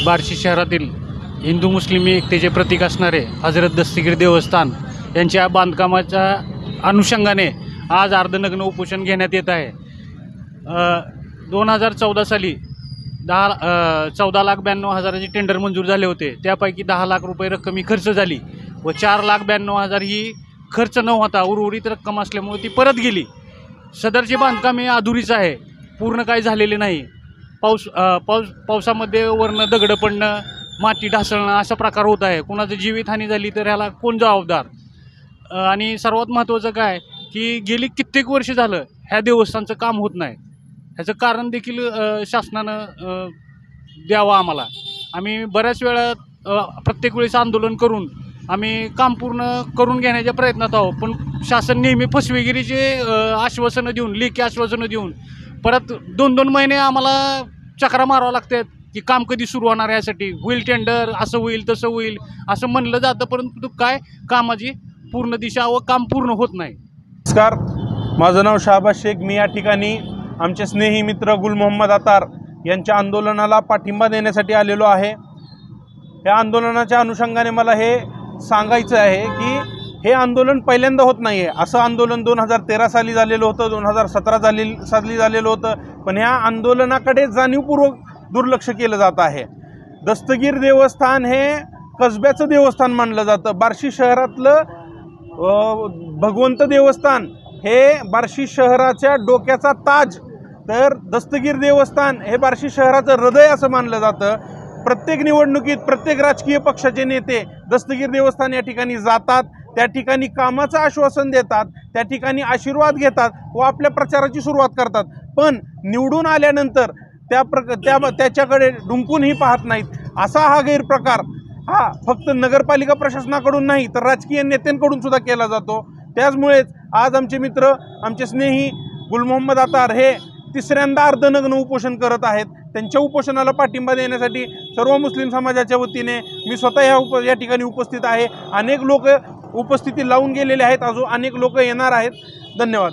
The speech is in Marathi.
बार्शी शहरातील हिंदू मुस्लिम एकतेचे प्रतीक असणारे हजरत दस्तगीर देवस्थान यांच्या बांधकामाच्या अनुषंगाने आज अर्धनग्न उपोषण घेण्यात येत आहे। 2014 साली 14,92,000ची टेंडर मंजूर झाले होते। त्यापैकी 10 लाख रुपये रक्कम ही खर्च झाली व 4,92,000 ही खर्च न होता उर्वरित रक्कम असल्यामुळे ती परत गेली। सदरचे बांधकाम हे अधुरीच आहे, पूर्ण काही झालेले नाही। पावसामध्ये वरनं दगडं पडणं, माती ढासळणं असा प्रकार होत आहे। कुणाचं जीवितहानी झाली तर ह्याला कोण जबाबदार? आणि सर्वात महत्त्वाचं काय की गेली कित्येक वर्ष झालं ह्या देवस्थानचं काम होत नाही। ह्याचं कारण देखील शासनानं द्यावं आम्हाला। आम्ही बऱ्याच वेळा प्रत्येक वेळेस आंदोलन करून आम्ही काम पूर्ण करून घेण्याच्या प्रयत्नात आहोत, पण शासन नेहमी फसवेगिरीचे आश्वासनं देऊन, लेखी आश्वासनं देऊन परत 2-2 महिने आम्हाला चक्रा मारावं लागतात की काम कधी सुरू होणार यासाठी। होईल टेंडर, असं होईल तसं होईल असं म्हणलं जातं, परंतु काय कामाची पूर्ण दिशा व काम पूर्ण होत नाही। नमस्कार, माझं नाव शाहबाज शेख। मी या ठिकाणी आमचे स्नेही मित्र गुल मोहम्मद अतार यांच्या आंदोलनाला पाठिंबा देण्यासाठी आलेलो आहे। या आंदोलनाच्या अनुषंगाने मला हे सांगायचं आहे की हे आंदोलन पहिल्यांदा होत नाही आहे। असं आंदोलन 2013 साली झालेलं होतं, 2017 साली झालेलं होतं, पण ह्या आंदोलनाकडे जाणीवपूर्वक दुर्लक्ष केलं जात आहे। दस्तगीर देवस्थान हे कसब्याचं देवस्थान मानलं जातं। बार्शी शहरातलं भगवंत देवस्थान हे बार्शी शहराच्या डोक्याचा ताज, तर दस्तगीर देवस्थान हे बार्शी शहराचं हृदय असं मानलं जातं। प्रत्येक निवडणुकीत प्रत्येक राजकीय पक्षाचे नेते दस्तगीर देवस्थान या ठिकाणी जातात, त्या ठिकाणी कामाचं आश्वासन देतात, त्या ठिकाणी आशीर्वाद घेतात व आपल्या प्रचाराची सुरुवात करतात, पण निवडून आल्यानंतर त्याच्याकडे डुंकूनही पाहत नाहीत। असा हा गैरप्रकार हा फक्त नगरपालिका प्रशासनाकडून नाही तर राजकीय नेत्यांकडून सुद्धा केला जातो। त्याचमुळेच आज आमचे मित्र, आमचे स्नेही गुल मोहम्मद अतार हे तिसऱ्यांदा अर्धनग्न उपोषण करत आहेत। त्यांच्या उपोषणाला पाठिंबा देण्यासाठी सर्व मुस्लिम समाजाच्या वतीने मी स्वतः या ठिकाणी उपस्थित आहे। अनेक लोक उपस्थिती लावून गेलेले आहेत, अजून अनेक लोक येणार आहेत। धन्यवाद।